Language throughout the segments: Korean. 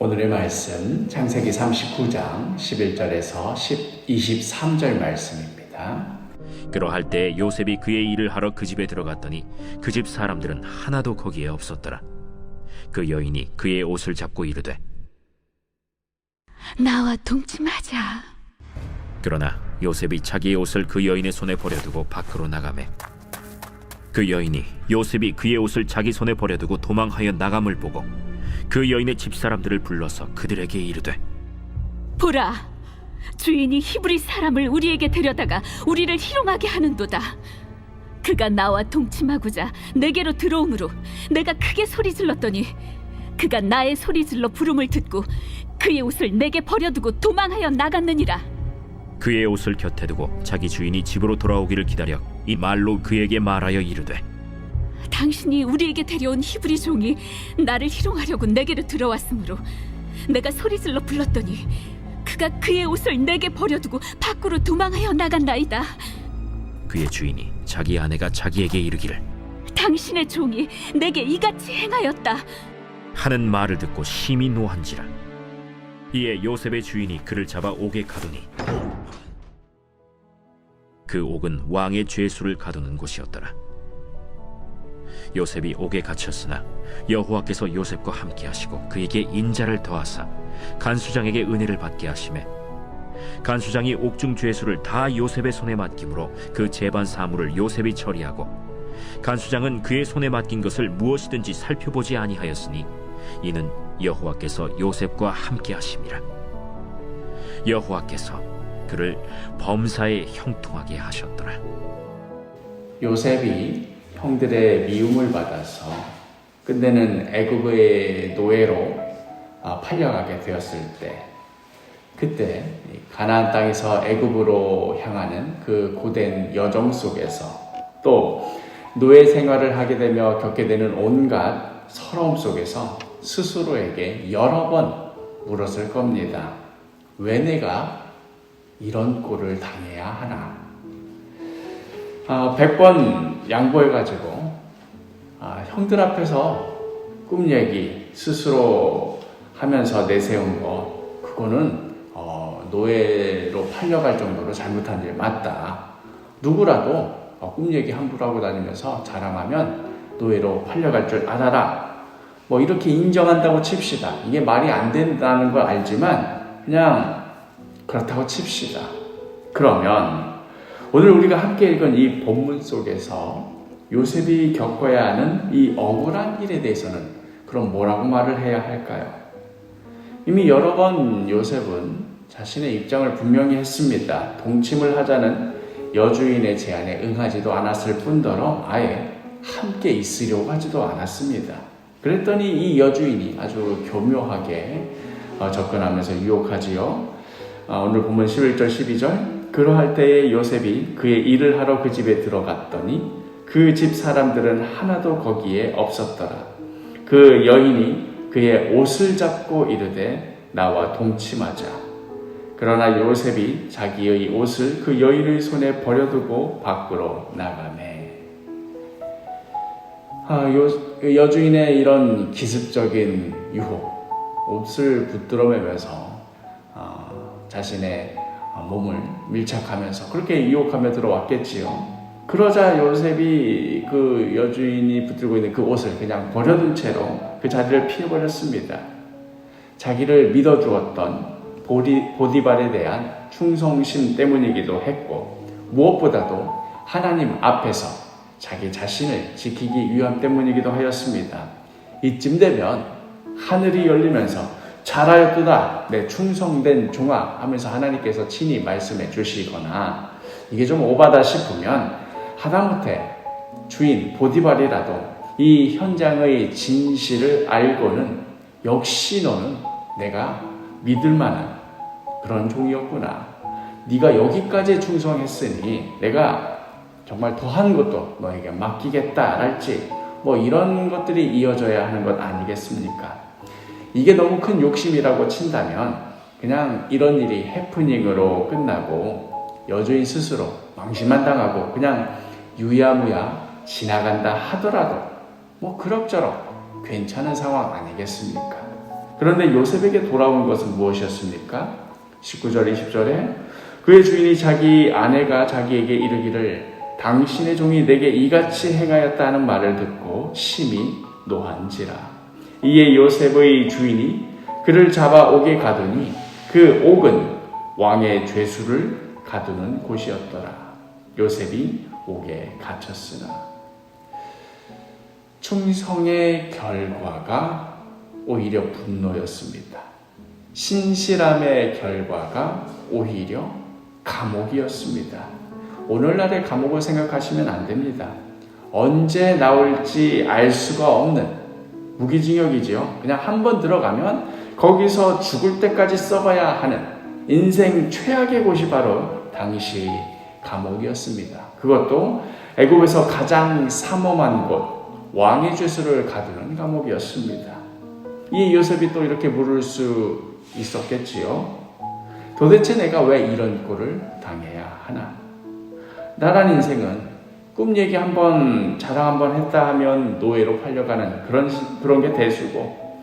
오늘의 말씀 창세기 39장 11절에서 23절 말씀입니다. 그러할 때 요셉이 그의 일을 하러 그 집에 들어갔더니 그 집 사람들은 하나도 거기에 없었더라. 그 여인이 그의 옷을 잡고 이르되 나와 동침하자. 그러나 요셉이 자기의 옷을 그 여인의 손에 버려두고 밖으로 나가매 그 여인이 요셉이 그의 옷을 자기 손에 버려두고 도망하여 나감을 보고 그 여인의 집사람들을 불러서 그들에게 이르되 보라, 주인이 히브리 사람을 우리에게 데려다가 우리를 희롱하게 하는도다. 그가 나와 동침하고자 내게로 들어오므로 내가 크게 소리 질렀더니 그가 나의 소리 질러 부름을 듣고 그의 옷을 내게 버려두고 도망하여 나갔느니라. 그의 옷을 곁에 두고 자기 주인이 집으로 돌아오기를 기다려 이 말로 그에게 말하여 이르되 당신이 우리에게 데려온 히브리 종이 나를 희롱하려고 내게로 들어왔으므로 내가 소리질러 불렀더니 그가 그의 옷을 내게 버려두고 밖으로 도망하여 나간나이다. 그의 주인이 자기 아내가 자기에게 이르기를 당신의 종이 내게 이같이 행하였다 하는 말을 듣고 심히 노한지라. 이에 요셉의 주인이 그를 잡아 옥에 가두니 그 옥은 왕의 죄수를 가두는 곳이었더라. 요셉이 옥에 갇혔으나 여호와께서 요셉과 함께 하시고 그에게 인자를 더하사 간수장에게 은혜를 받게 하시매 간수장이 옥중 죄수를 다 요셉의 손에 맡김으로 그 재반 사물을 요셉이 처리하고 간수장은 그의 손에 맡긴 것을 무엇이든지 살펴보지 아니하였으니 이는 여호와께서 요셉과 함께 하심이라. 여호와께서 그를 범사에 형통하게 하셨더라. 요셉이 형들의 미움을 받아서 끝내는 애굽의 노예로 팔려가게 되었을 때, 그때 가나안 땅에서 애굽으로 향하는 그 고된 여정 속에서 또 노예 생활을 하게 되며 겪게 되는 온갖 서러움 속에서 스스로에게 여러 번 물었을 겁니다. 왜 내가 이런 꼴을 당해야 하나? 100번 양보해가지고 형들 앞에서 꿈 얘기 스스로 하면서 내세운 거, 그거는 노예로 팔려갈 정도로 잘못한 일 맞다. 누구라도 꿈 얘기 함부로 하고 다니면서 자랑하면 노예로 팔려갈 줄 알아라. 뭐 이렇게 인정한다고 칩시다. 이게 말이 안 된다는 걸 알지만 그냥 그렇다고 칩시다. 그러면 오늘 우리가 함께 읽은 이 본문 속에서 요셉이 겪어야 하는 이 억울한 일에 대해서는 그럼 뭐라고 말을 해야 할까요? 이미 여러 번 요셉은 자신의 입장을 분명히 했습니다. 동침을 하자는 여주인의 제안에 응하지도 않았을 뿐더러 아예 함께 있으려고 하지도 않았습니다. 그랬더니 이 여주인이 아주 교묘하게 접근하면서 유혹하지요. 오늘 본문 11절 12절 그러할 때에 요셉이 그의 일을 하러 그 집에 들어갔더니 그 집 사람들은 하나도 거기에 없었더라. 그 여인이 그의 옷을 잡고 이르되 나와 동침하자. 그러나 요셉이 자기의 옷을 그 여인의 손에 버려두고 밖으로 나가매. 여주인의 이런 기습적인 유혹, 옷을 붙들어매면서 자신의 몸을 밀착하면서 그렇게 유혹하며 들어왔겠지요. 그러자 요셉이 그 여주인이 붙들고 있는 그 옷을 그냥 버려둔 채로 그 자리를 피해버렸습니다. 자기를 믿어주었던 보디발에 대한 충성심 때문이기도 했고, 무엇보다도 하나님 앞에서 자기 자신을 지키기 위함 때문이기도 하였습니다. 이쯤 되면 하늘이 열리면서 잘하였도다 내 충성된 종아 하면서 하나님께서 친히 말씀해 주시거나, 이게 좀 오바다 싶으면 하다못해 주인 보디발이라도 이 현장의 진실을 알고는 역시 너는 내가 믿을 만한 그런 종이었구나, 네가 여기까지 충성했으니 내가 정말 더한 것도 너에게 맡기겠다랄지 뭐 이런 것들이 이어져야 하는 것 아니겠습니까? 이게 너무 큰 욕심이라고 친다면 그냥 이런 일이 해프닝으로 끝나고 여주인 스스로 망신만 당하고 그냥 유야무야 지나간다 하더라도 뭐 그럭저럭 괜찮은 상황 아니겠습니까? 그런데 요셉에게 돌아온 것은 무엇이었습니까? 19절, 20절에 그의 주인이 자기 아내가 자기에게 이르기를 당신의 종이 내게 이같이 행하였다 하는 말을 듣고 심히 노한지라. 이에 요셉의 주인이 그를 잡아 옥에 가두니 그 옥은 왕의 죄수를 가두는 곳이었더라. 요셉이 옥에 갇혔으나 충성의 결과가 오히려 분노였습니다. 신실함의 결과가 오히려 감옥이었습니다. 오늘날의 감옥을 생각하시면 안 됩니다. 언제 나올지 알 수가 없는 무기징역이지요. 그냥 한번 들어가면 거기서 죽을 때까지 썩어야 하는 인생 최악의 곳이 바로 당시 감옥이었습니다. 그것도 애굽에서 가장 삼엄한 곳, 왕의 죄수를 가두는 감옥이었습니다. 이 요셉이 또 이렇게 물을 수 있었겠지요. 도대체 내가 왜 이런 꼴을 당해야 하나? 나란 인생은 꿈 얘기 한번 자랑 한번 했다 하면 노예로 팔려가는 그런 게 대수고,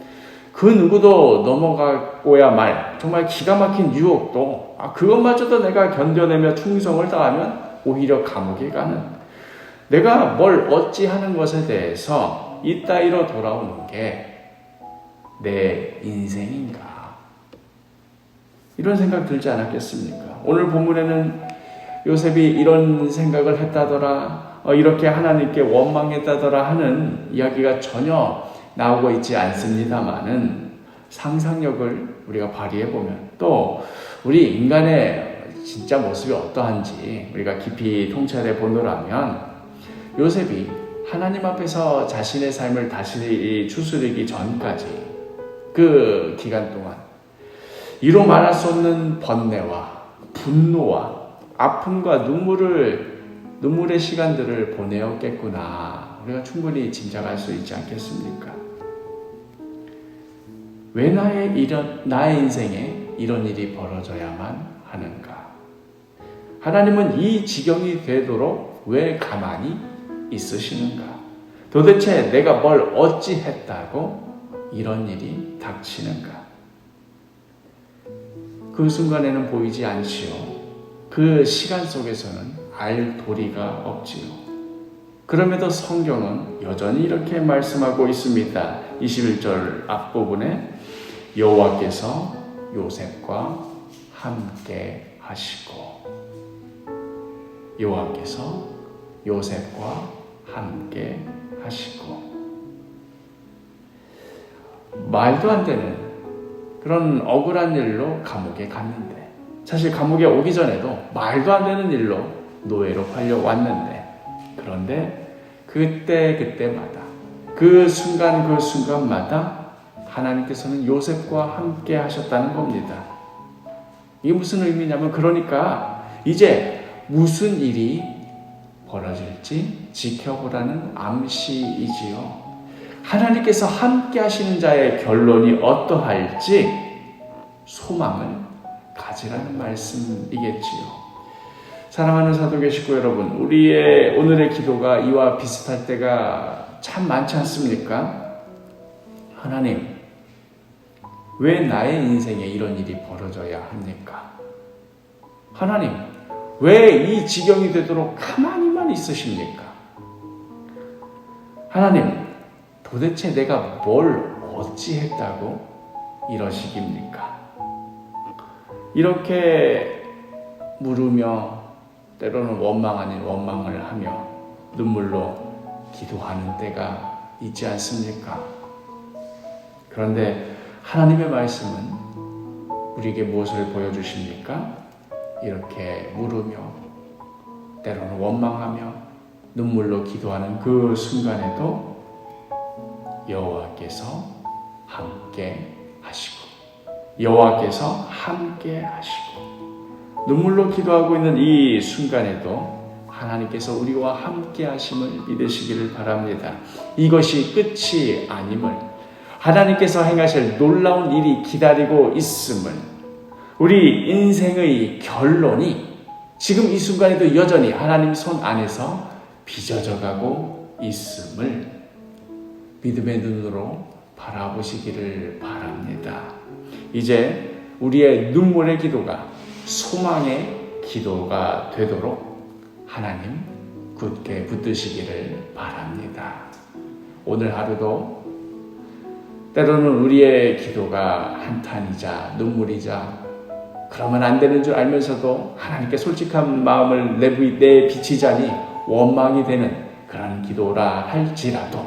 그 누구도 넘어가고야 말 정말 기가 막힌 유혹도 그것마저도 내가 견뎌내며 충성을 다하면 오히려 감옥에 가는, 내가 뭘 어찌 하는 것에 대해서 이따위로 돌아오는 게 내 인생인가, 이런 생각 들지 않았겠습니까? 오늘 본문에는 요셉이 이런 생각을 했다더라, 이렇게 하나님께 원망했다더라 하는 이야기가 전혀 나오고 있지 않습니다만은, 상상력을 우리가 발휘해보면 또 우리 인간의 진짜 모습이 어떠한지 우리가 깊이 통찰해 보노라면, 요셉이 하나님 앞에서 자신의 삶을 다시 추스르기 전까지 그 기간 동안 이로 말할 수 없는 번뇌와 분노와 아픔과 눈물의 시간들을 보내었겠구나, 우리가 충분히 짐작할 수 있지 않겠습니까? 왜 나의 인생에 이런 일이 벌어져야만 하는가? 하나님은 이 지경이 되도록 왜 가만히 있으시는가? 도대체 내가 뭘 어찌 했다고 이런 일이 닥치는가? 그 순간에는 보이지 않지요. 그 시간 속에서는 알 도리가 없지요. 그럼에도 성경은 여전히 이렇게 말씀하고 있습니다. 21절 앞부분에 여호와께서 요셉과 함께 하시고, 여호와께서 요셉과 함께 하시고. 말도 안 되는 그런 억울한 일로 감옥에 갔는데, 사실 감옥에 오기 전에도 말도 안 되는 일로 노예로 팔려왔는데, 그런데 그때마다 그 순간마다 하나님께서는 요셉과 함께 하셨다는 겁니다. 이게 무슨 의미냐면, 그러니까 이제 무슨 일이 벌어질지 지켜보라는 암시이지요. 하나님께서 함께 하시는 자의 결론이 어떠할지 소망을 가지라는 말씀이겠지요. 사랑하는 사도계 식구 여러분, 우리의 오늘의 기도가 이와 비슷할 때가 참 많지 않습니까? 하나님, 왜 나의 인생에 이런 일이 벌어져야 합니까? 하나님, 왜 이 지경이 되도록 가만히만 있으십니까? 하나님, 도대체 내가 뭘 어찌 했다고 이러시깁니까? 이렇게 물으며 때로는 원망 아닌 원망을 하며 눈물로 기도하는 때가 있지 않습니까? 그런데 하나님의 말씀은 우리에게 무엇을 보여주십니까? 이렇게 물으며 때로는 원망하며 눈물로 기도하는 그 순간에도 여호와께서 함께 하시고, 여호와께서 함께 하시고, 눈물로 기도하고 있는 이 순간에도 하나님께서 우리와 함께 하심을 믿으시기를 바랍니다. 이것이 끝이 아님을, 하나님께서 행하실 놀라운 일이 기다리고 있음을, 우리 인생의 결론이 지금 이 순간에도 여전히 하나님 손 안에서 빚어져 가고 있음을 믿음의 눈으로 바라보시기를 바랍니다. 이제 우리의 눈물의 기도가 소망의 기도가 되도록 하나님 굳게 붙드시기를 바랍니다. 오늘 하루도 때로는 우리의 기도가 한탄이자 눈물이자 그러면 안 되는 줄 알면서도 하나님께 솔직한 마음을 내비치자니 원망이 되는 그런 기도라 할지라도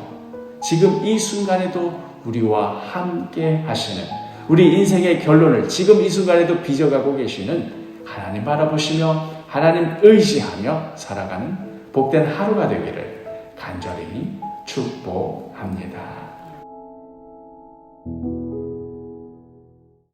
지금 이 순간에도 우리와 함께 하시는 우리 인생의 결론을 지금 이 순간에도 빚어가고 계시는 하나님 바라보시며 하나님 의지하며 살아가는 복된 하루가 되기를 간절히 축복합니다.